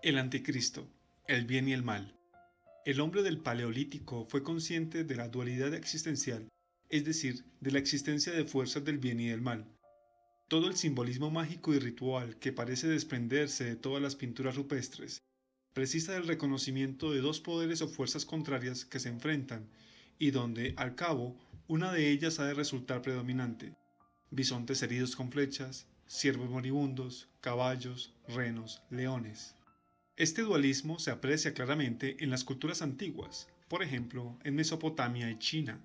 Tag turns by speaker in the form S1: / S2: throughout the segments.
S1: El Anticristo, el bien y el mal. El hombre del Paleolítico fue consciente de la dualidad existencial, es decir, de la existencia de fuerzas del bien y del mal. Todo el simbolismo mágico y ritual que parece desprenderse de todas las pinturas rupestres precisa del reconocimiento de dos poderes o fuerzas contrarias que se enfrentan y donde, al cabo, una de ellas ha de resultar predominante. Bisontes heridos con flechas, ciervos moribundos, caballos, renos, leones. Este dualismo se aprecia claramente en las culturas antiguas, por ejemplo, en Mesopotamia y China.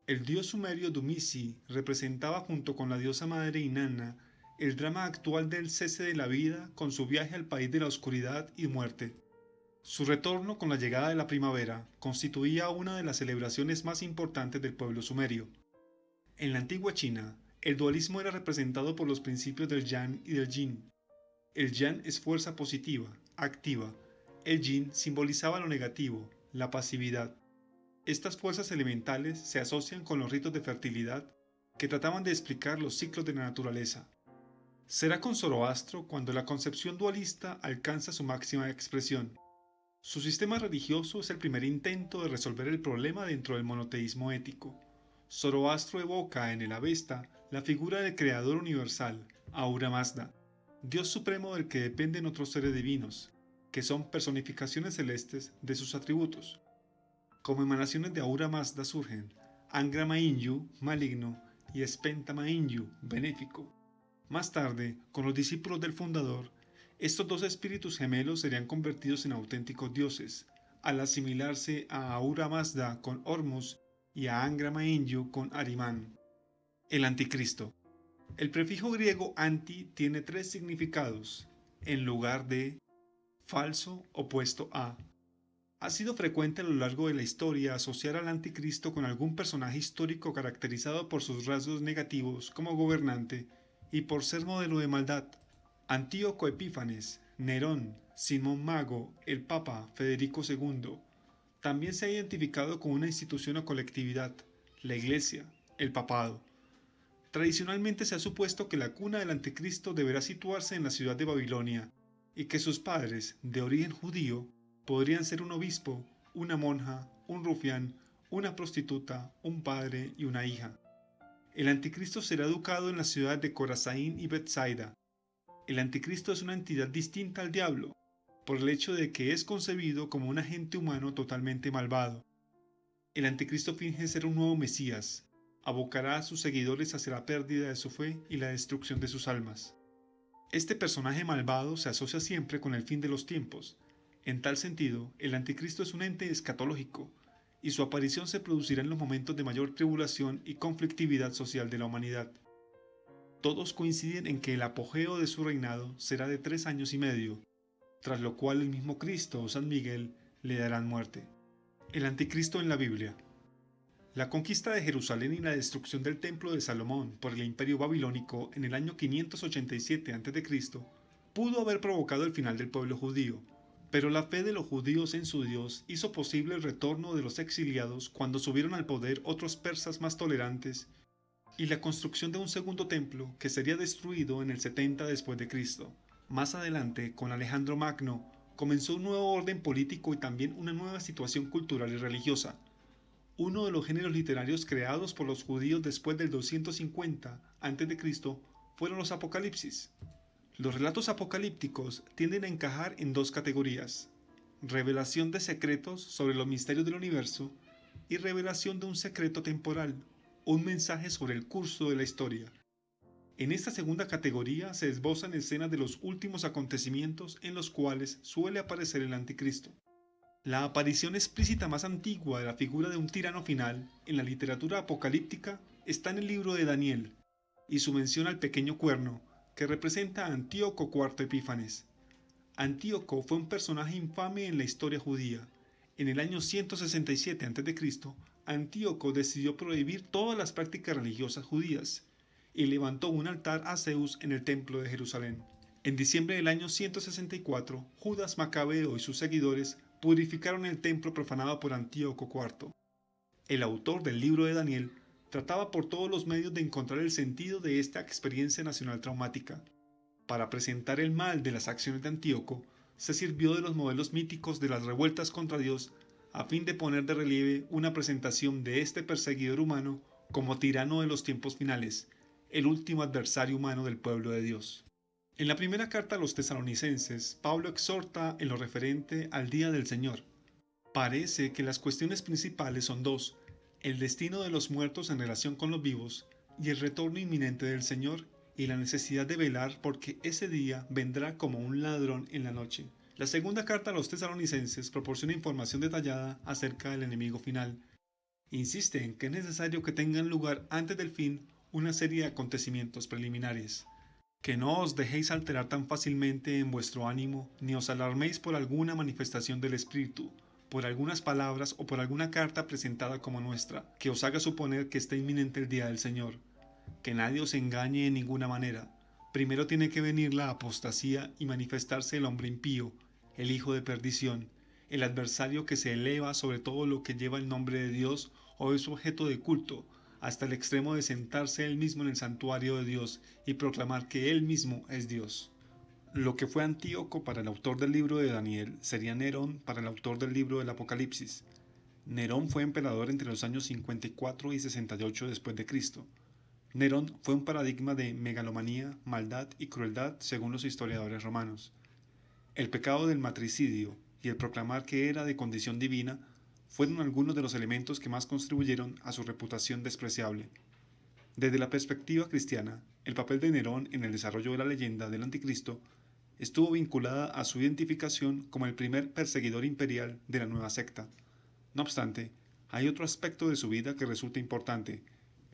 S1: El dios sumerio Dumisi representaba junto con la diosa madre Inanna el drama actual del cese de la vida con su viaje al país de la oscuridad y muerte. Su retorno con la llegada de la primavera constituía una de las celebraciones más importantes del pueblo sumerio. En la antigua China, el dualismo era representado por los principios del yang y del yin. El yang es fuerza positiva, activa. El yin simbolizaba lo negativo, la pasividad. Estas fuerzas elementales se asocian con los ritos de fertilidad que trataban de explicar los ciclos de la naturaleza. Será con Zoroastro cuando la concepción dualista alcanza su máxima expresión. Su sistema religioso es el primer intento de resolver el problema dentro del monoteísmo ético. Zoroastro evoca en el Avesta la figura del Creador universal, Ahura Mazda, Dios supremo del que dependen otros seres divinos, que son personificaciones celestes de sus atributos. Como emanaciones de Ahura Mazda surgen Angra Mainyu, maligno, y Spenta Mainyu, benéfico. Más tarde, con los discípulos del fundador, estos dos espíritus gemelos serían convertidos en auténticos dioses, al asimilarse a Ahura Mazda con Hormuz y a Angra Mainyu con Ahriman. El Anticristo. El prefijo griego anti tiene tres significados, en lugar de falso opuesto a. Ha sido frecuente a lo largo de la historia asociar al anticristo con algún personaje histórico caracterizado por sus rasgos negativos como gobernante y por ser modelo de maldad. Antíoco Epífanes, Nerón, Simón Mago, el Papa Federico II. También se ha identificado con una institución o colectividad, la Iglesia, el Papado. Tradicionalmente se ha supuesto que la cuna del anticristo deberá situarse en la ciudad de Babilonia y que sus padres, de origen judío, podrían ser un obispo, una monja, un rufián, una prostituta, un padre y una hija. El anticristo será educado en la ciudad de Corazaín y Betsaida. El anticristo es una entidad distinta al diablo, por el hecho de que es concebido como un agente humano totalmente malvado. El anticristo finge ser un nuevo Mesías, abocará a sus seguidores hacia la pérdida de su fe y la destrucción de sus almas. Este personaje malvado se asocia siempre con el fin de los tiempos. En tal sentido, el anticristo es un ente escatológico, y su aparición se producirá en los momentos de mayor tribulación y conflictividad social de la humanidad. Todos coinciden en que el apogeo de su reinado será de 3 años y medio, tras lo cual el mismo Cristo o San Miguel le darán muerte. El anticristo en la Biblia. La conquista de Jerusalén y la destrucción del templo de Salomón por el imperio babilónico en el año 587 a.C. pudo haber provocado el final del pueblo judío, pero la fe de los judíos en su Dios hizo posible el retorno de los exiliados cuando subieron al poder otros persas más tolerantes y la construcción de un segundo templo que sería destruido en el 70 después de Cristo. Más adelante, con Alejandro Magno, comenzó un nuevo orden político y también una nueva situación cultural y religiosa. Uno de los géneros literarios creados por los judíos después del 250 a.C. fueron los apocalipsis. Los relatos apocalípticos tienden a encajar en dos categorías: revelación de secretos sobre los misterios del universo y revelación de un secreto temporal, un mensaje sobre el curso de la historia. En esta segunda categoría se esbozan escenas de los últimos acontecimientos en los cuales suele aparecer el anticristo. La aparición explícita más antigua de la figura de un tirano final en la literatura apocalíptica está en el libro de Daniel, y su mención al pequeño cuerno, que representa a Antíoco IV Epífanes. Antíoco fue un personaje infame en la historia judía. En el año 167 a.C., Antíoco decidió prohibir todas las prácticas religiosas judías y levantó un altar a Zeus en el templo de Jerusalén. En diciembre del año 164, Judas Macabeo y sus seguidores purificaron el templo profanado por Antíoco IV. El autor del libro de Daniel trataba por todos los medios de encontrar el sentido de esta experiencia nacional traumática. Para presentar el mal de las acciones de Antíoco, se sirvió de los modelos míticos de las revueltas contra Dios a fin de poner de relieve una presentación de este perseguidor humano como tirano de los tiempos finales, el último adversario humano del pueblo de Dios. En la primera carta a los tesalonicenses, Pablo exhorta en lo referente al día del Señor. Parece que las cuestiones principales son dos: el destino de los muertos en relación con los vivos y el retorno inminente del Señor y la necesidad de velar porque ese día vendrá como un ladrón en la noche. La segunda carta a los tesalonicenses proporciona información detallada acerca del enemigo final. Insiste en que es necesario que tengan lugar antes del fin una serie de acontecimientos preliminares. Que no os dejéis alterar tan fácilmente en vuestro ánimo, ni os alarméis por alguna manifestación del Espíritu, por algunas palabras o por alguna carta presentada como nuestra, que os haga suponer que está inminente el día del Señor. Que nadie os engañe en ninguna manera. Primero tiene que venir la apostasía y manifestarse el hombre impío, el hijo de perdición, el adversario que se eleva sobre todo lo que lleva el nombre de Dios o es objeto de culto, hasta el extremo de sentarse él mismo en el santuario de Dios y proclamar que él mismo es Dios. Lo que fue Antíoco para el autor del libro de Daniel sería Nerón para el autor del libro del Apocalipsis. Nerón fue emperador entre los años 54 y 68 después de Cristo. Nerón fue un paradigma de megalomanía, maldad y crueldad según los historiadores romanos. El pecado del matricidio y el proclamar que era de condición divina fueron algunos de los elementos que más contribuyeron a su reputación despreciable. Desde la perspectiva cristiana, el papel de Nerón en el desarrollo de la leyenda del Anticristo estuvo vinculada a su identificación como el primer perseguidor imperial de la nueva secta. No obstante, hay otro aspecto de su vida que resulta importante: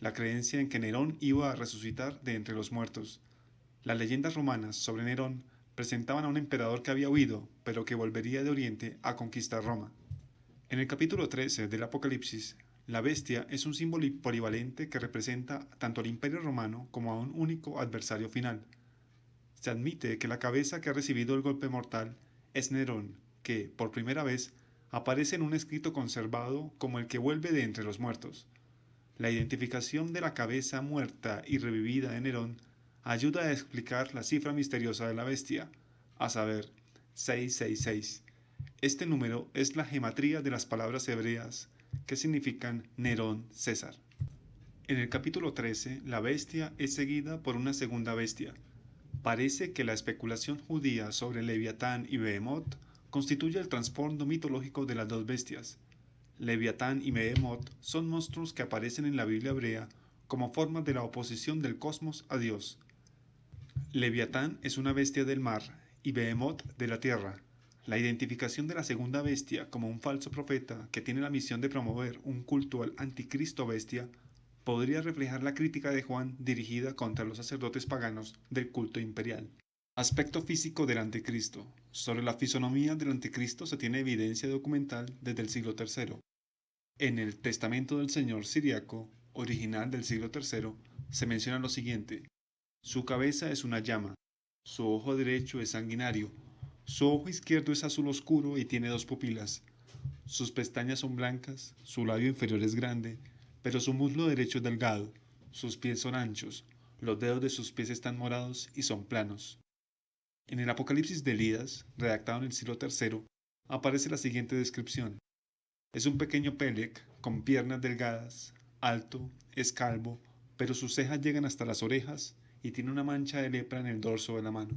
S1: la creencia en que Nerón iba a resucitar de entre los muertos. Las leyendas romanas sobre Nerón presentaban a un emperador que había huido, pero que volvería de Oriente a conquistar Roma. En el capítulo 13 del Apocalipsis, la bestia es un símbolo polivalente que representa tanto al Imperio Romano como a un único adversario final. Se admite que la cabeza que ha recibido el golpe mortal es Nerón, que, por primera vez, aparece en un escrito conservado como el que vuelve de entre los muertos. La identificación de la cabeza muerta y revivida de Nerón ayuda a explicar la cifra misteriosa de la bestia, a saber, 666. Este número es la gematría de las palabras hebreas que significan Nerón César. En el capítulo 13, la bestia es seguida por una segunda bestia. Parece que la especulación judía sobre Leviatán y Behemoth constituye el trasfondo mitológico de las dos bestias. Leviatán y Behemoth son monstruos que aparecen en la Biblia hebrea como formas de la oposición del cosmos a Dios. Leviatán es una bestia del mar y Behemoth de la tierra. La identificación de la segunda bestia como un falso profeta que tiene la misión de promover un culto al anticristo bestia podría reflejar la crítica de Juan dirigida contra los sacerdotes paganos del culto imperial. Aspecto físico del anticristo. Sobre la fisonomía del anticristo se tiene evidencia documental desde el siglo III. En el Testamento del Señor Siriaco, original del siglo III, se menciona lo siguiente: su cabeza es una llama, su ojo derecho es sanguinario, su ojo izquierdo es azul oscuro y tiene dos pupilas, sus pestañas son blancas, su labio inferior es grande, pero su muslo derecho es delgado, sus pies son anchos, los dedos de sus pies están morados y son planos. En el Apocalipsis de Elías, redactado en el siglo III, aparece la siguiente descripción: es un pequeño Pelec con piernas delgadas, alto, es calvo, pero sus cejas llegan hasta las orejas y tiene una mancha de lepra en el dorso de la mano.